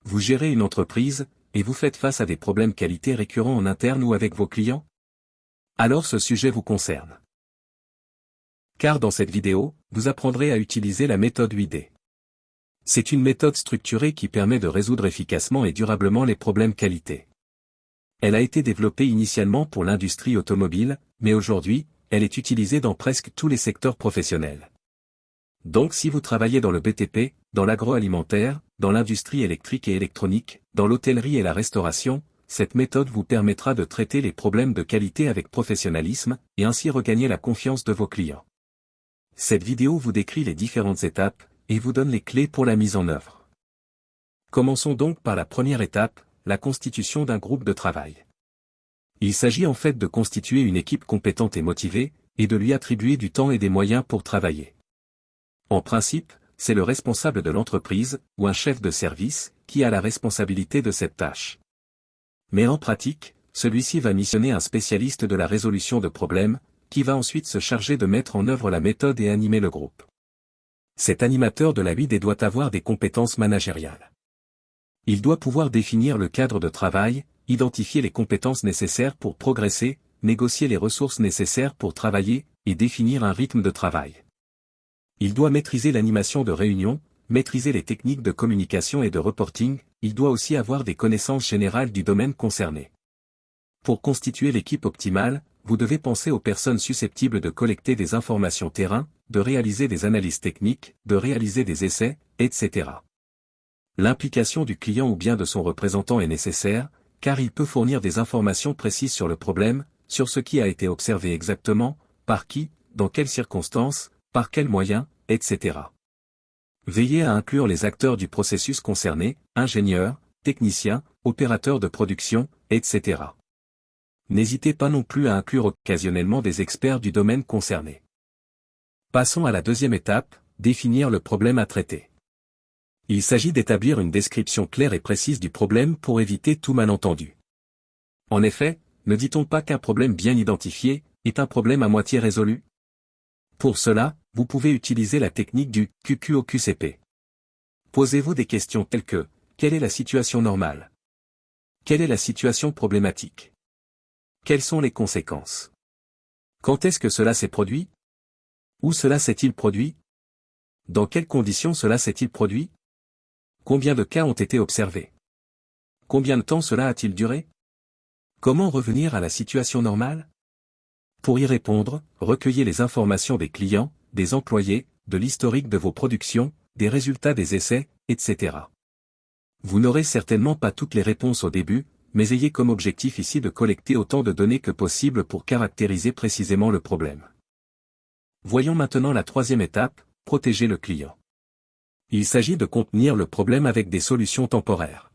Vous gérez une entreprise, et vous faites face à des problèmes qualité récurrents en interne ou avec vos clients? Alors ce sujet vous concerne. Car dans cette vidéo, vous apprendrez à utiliser la méthode 8D. C'est une méthode structurée qui permet de résoudre efficacement et durablement les problèmes qualité. Elle a été développée initialement pour l'industrie automobile, mais aujourd'hui, elle est utilisée dans presque tous les secteurs professionnels. Donc si vous travaillez dans le BTP, dans l'agroalimentaire, dans l'industrie électrique et électronique, dans l'hôtellerie et la restauration, cette méthode vous permettra de traiter les problèmes de qualité avec professionnalisme, et ainsi regagner la confiance de vos clients. Cette vidéo vous décrit les différentes étapes, et vous donne les clés pour la mise en œuvre. Commençons donc par la première étape, la constitution d'un groupe de travail. Il s'agit en fait de constituer une équipe compétente et motivée, et de lui attribuer du temps et des moyens pour travailler. En principe, c'est le responsable de l'entreprise, ou un chef de service, qui a la responsabilité de cette tâche. Mais en pratique, celui-ci va missionner un spécialiste de la résolution de problèmes, qui va ensuite se charger de mettre en œuvre la méthode et animer le groupe. Cet animateur de la 8D doit avoir des compétences managériales. Il doit pouvoir définir le cadre de travail, identifier les compétences nécessaires pour progresser, négocier les ressources nécessaires pour travailler, et définir un rythme de travail. Il doit maîtriser l'animation de réunions, maîtriser les techniques de communication et de reporting, il doit aussi avoir des connaissances générales du domaine concerné. Pour constituer l'équipe optimale, vous devez penser aux personnes susceptibles de collecter des informations terrain, de réaliser des analyses techniques, de réaliser des essais, etc. L'implication du client ou bien de son représentant est nécessaire, car il peut fournir des informations précises sur le problème, sur ce qui a été observé exactement, par qui, dans quelles circonstances, par quels moyens, etc. Veillez à inclure les acteurs du processus concerné, ingénieurs, techniciens, opérateurs de production, etc. N'hésitez pas non plus à inclure occasionnellement des experts du domaine concerné. Passons à la deuxième étape, définir le problème à traiter. Il s'agit d'établir une description claire et précise du problème pour éviter tout malentendu. En effet, ne dit-on pas qu'un problème bien identifié est un problème à moitié résolu? Pour cela, vous pouvez utiliser la technique du QQ-OQCP. Posez-vous des questions telles que: quelle est la situation normale? Quelle est la situation problématique? Quelles sont les conséquences? Quand est-ce que cela s'est produit? Où cela s'est-il produit? Dans quelles conditions cela s'est-il produit? Combien de cas ont été observés? Combien de temps cela a-t-il duré? Comment revenir à la situation normale? Pour y répondre, recueillez les informations des clients, des employés, de l'historique de vos productions, des résultats des essais, etc. Vous n'aurez certainement pas toutes les réponses au début, mais ayez comme objectif ici de collecter autant de données que possible pour caractériser précisément le problème. Voyons maintenant la troisième étape, protéger le client. Il s'agit de contenir le problème avec des solutions temporaires.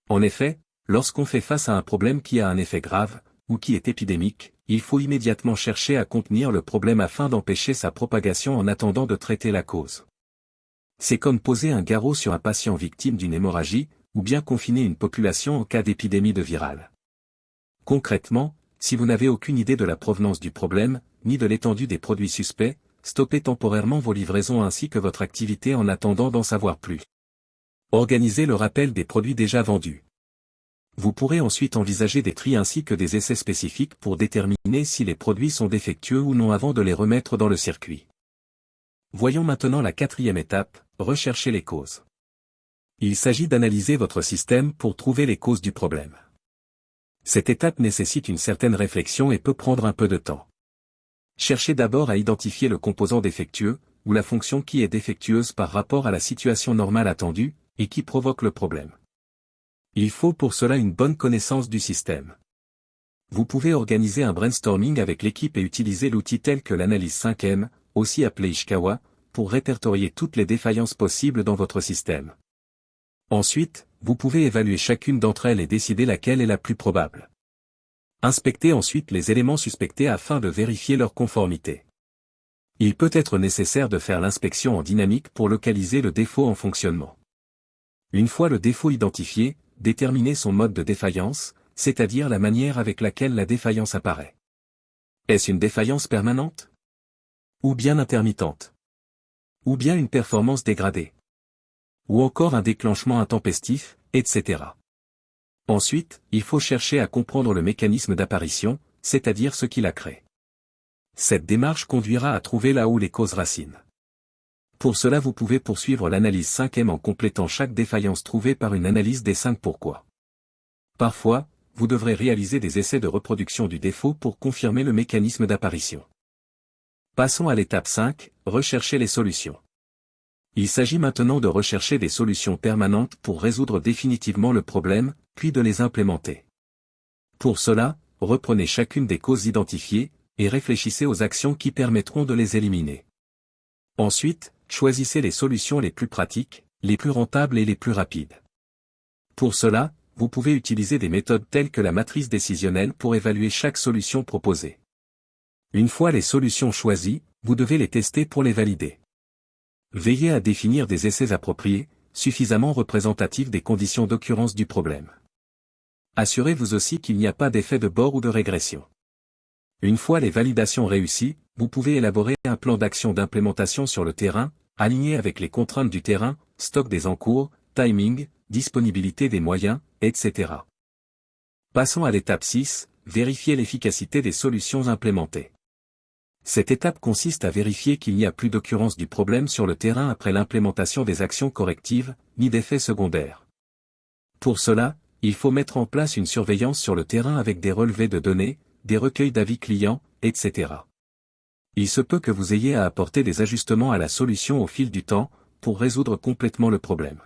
En effet, lorsqu'on fait face à un problème qui a un effet grave, ou qui est épidémique, il faut immédiatement chercher à contenir le problème afin d'empêcher sa propagation en attendant de traiter la cause. C'est comme poser un garrot sur un patient victime d'une hémorragie, ou bien confiner une population en cas d'épidémie de virale. Concrètement, si vous n'avez aucune idée de la provenance du problème, ni de l'étendue des produits suspects, stoppez temporairement vos livraisons ainsi que votre activité en attendant d'en savoir plus. Organisez le rappel des produits déjà vendus. Vous pourrez ensuite envisager des tris ainsi que des essais spécifiques pour déterminer si les produits sont défectueux ou non avant de les remettre dans le circuit. Voyons maintenant la quatrième étape, rechercher les causes. Il s'agit d'analyser votre système pour trouver les causes du problème. Cette étape nécessite une certaine réflexion et peut prendre un peu de temps. Cherchez d'abord à identifier le composant défectueux, ou la fonction qui est défectueuse par rapport à la situation normale attendue, et qui provoque le problème. Il faut pour cela une bonne connaissance du système. Vous pouvez organiser un brainstorming avec l'équipe et utiliser l'outil tel que l'analyse 5M, aussi appelé Ishikawa, pour répertorier toutes les défaillances possibles dans votre système. Ensuite, vous pouvez évaluer chacune d'entre elles et décider laquelle est la plus probable. Inspectez ensuite les éléments suspectés afin de vérifier leur conformité. Il peut être nécessaire de faire l'inspection en dynamique pour localiser le défaut en fonctionnement. Une fois le défaut identifié, déterminez son mode de défaillance, c'est-à-dire la manière avec laquelle la défaillance apparaît. Est-ce une défaillance permanente? Ou bien intermittente? Ou bien une performance dégradée? Ou encore un déclenchement intempestif, etc. Ensuite, il faut chercher à comprendre le mécanisme d'apparition, c'est-à-dire ce qui la crée. Cette démarche conduira à trouver là où les causes racines. Pour cela vous pouvez poursuivre l'analyse 5M en complétant chaque défaillance trouvée par une analyse des 5 pourquoi. Parfois, vous devrez réaliser des essais de reproduction du défaut pour confirmer le mécanisme d'apparition. Passons à l'étape 5, rechercher les solutions. Il s'agit maintenant de rechercher des solutions permanentes pour résoudre définitivement le problème, puis de les implémenter. Pour cela, reprenez chacune des causes identifiées, et réfléchissez aux actions qui permettront de les éliminer. Ensuite, choisissez les solutions les plus pratiques, les plus rentables et les plus rapides. Pour cela, vous pouvez utiliser des méthodes telles que la matrice décisionnelle pour évaluer chaque solution proposée. Une fois les solutions choisies, vous devez les tester pour les valider. Veillez à définir des essais appropriés, suffisamment représentatifs des conditions d'occurrence du problème. Assurez-vous aussi qu'il n'y a pas d'effet de bord ou de régression. Une fois les validations réussies, vous pouvez élaborer un plan d'action d'implémentation sur le terrain, aligné avec les contraintes du terrain, stock des encours, timing, disponibilité des moyens, etc. Passons à l'étape 6, vérifier l'efficacité des solutions implémentées. Cette étape consiste à vérifier qu'il n'y a plus d'occurrence du problème sur le terrain après l'implémentation des actions correctives, ni d'effets secondaires. Pour cela, il faut mettre en place une surveillance sur le terrain avec des relevés de données, des recueils d'avis clients, etc. Il se peut que vous ayez à apporter des ajustements à la solution au fil du temps, pour résoudre complètement le problème.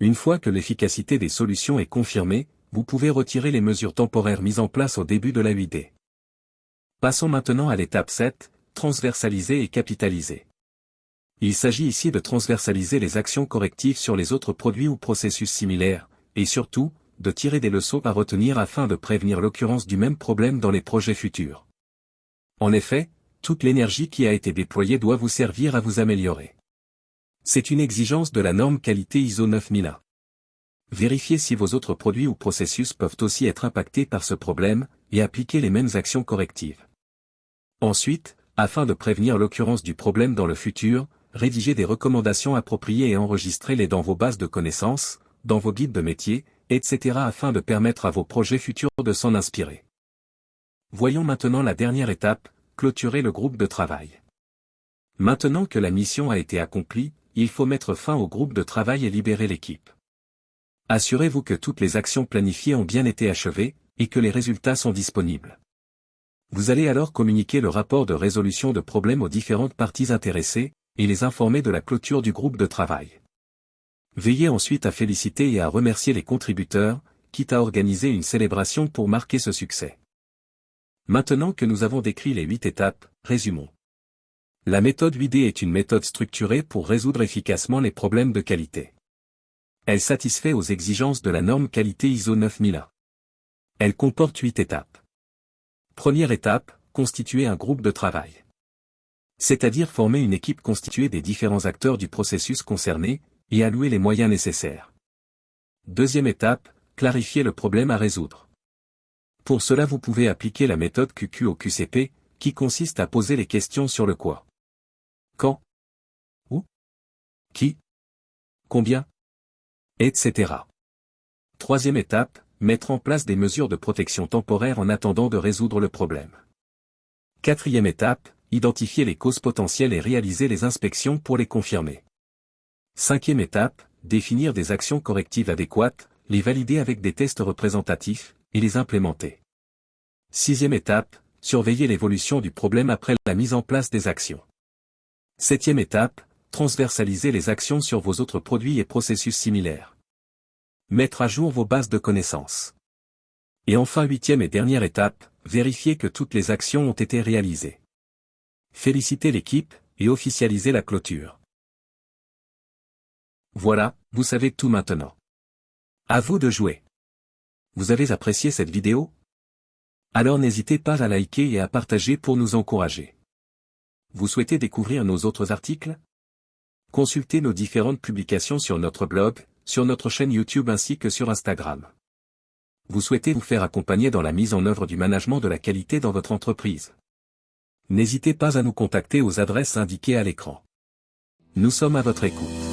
Une fois que l'efficacité des solutions est confirmée, vous pouvez retirer les mesures temporaires mises en place au début de la 8D. Passons maintenant à l'étape 7, transversaliser et capitaliser. Il s'agit ici de transversaliser les actions correctives sur les autres produits ou processus similaires, et surtout, de tirer des leçons à retenir afin de prévenir l'occurrence du même problème dans les projets futurs. En effet, toute l'énergie qui a été déployée doit vous servir à vous améliorer. C'est une exigence de la norme qualité ISO 9001. Vérifiez si vos autres produits ou processus peuvent aussi être impactés par ce problème, et appliquez les mêmes actions correctives. Ensuite, afin de prévenir l'occurrence du problème dans le futur, rédigez des recommandations appropriées et enregistrez-les dans vos bases de connaissances, dans vos guides de métier, etc. afin de permettre à vos projets futurs de s'en inspirer. Voyons maintenant la dernière étape, clôturer le groupe de travail. Maintenant que la mission a été accomplie, il faut mettre fin au groupe de travail et libérer l'équipe. Assurez-vous que toutes les actions planifiées ont bien été achevées, et que les résultats sont disponibles. Vous allez alors communiquer le rapport de résolution de problèmes aux différentes parties intéressées, et les informer de la clôture du groupe de travail. Veillez ensuite à féliciter et à remercier les contributeurs, quitte à organiser une célébration pour marquer ce succès. Maintenant que nous avons décrit les 8 étapes, résumons. La méthode 8D est une méthode structurée pour résoudre efficacement les problèmes de qualité. Elle satisfait aux exigences de la norme qualité ISO 9001. Elle comporte 8 étapes. Première étape, constituer un groupe de travail. C'est-à-dire former une équipe constituée des différents acteurs du processus concerné, et allouer les moyens nécessaires. Deuxième étape, clarifier le problème à résoudre. Pour cela vous pouvez appliquer la méthode QQ au QCP, qui consiste à poser les questions sur le quoi. Quand? Où? Qui? Combien? Etc. Troisième étape, mettre en place des mesures de protection temporaire en attendant de résoudre le problème. Quatrième étape, identifier les causes potentielles et réaliser les inspections pour les confirmer. Cinquième étape, définir des actions correctives adéquates, les valider avec des tests représentatifs, et les implémenter. Sixième étape, surveiller l'évolution du problème après la mise en place des actions. Septième étape, transversaliser les actions sur vos autres produits et processus similaires. Mettre à jour vos bases de connaissances. Et enfin huitième et dernière étape, vérifier que toutes les actions ont été réalisées. Féliciter l'équipe, et officialiser la clôture. Voilà, vous savez tout maintenant. À vous de jouer. Vous avez apprécié cette vidéo? Alors n'hésitez pas à liker et à partager pour nous encourager. Vous souhaitez découvrir nos autres articles? Consultez nos différentes publications sur notre blog, sur notre chaîne YouTube ainsi que sur Instagram. Vous souhaitez vous faire accompagner dans la mise en œuvre du management de la qualité dans votre entreprise? N'hésitez pas à nous contacter aux adresses indiquées à l'écran. Nous sommes à votre écoute.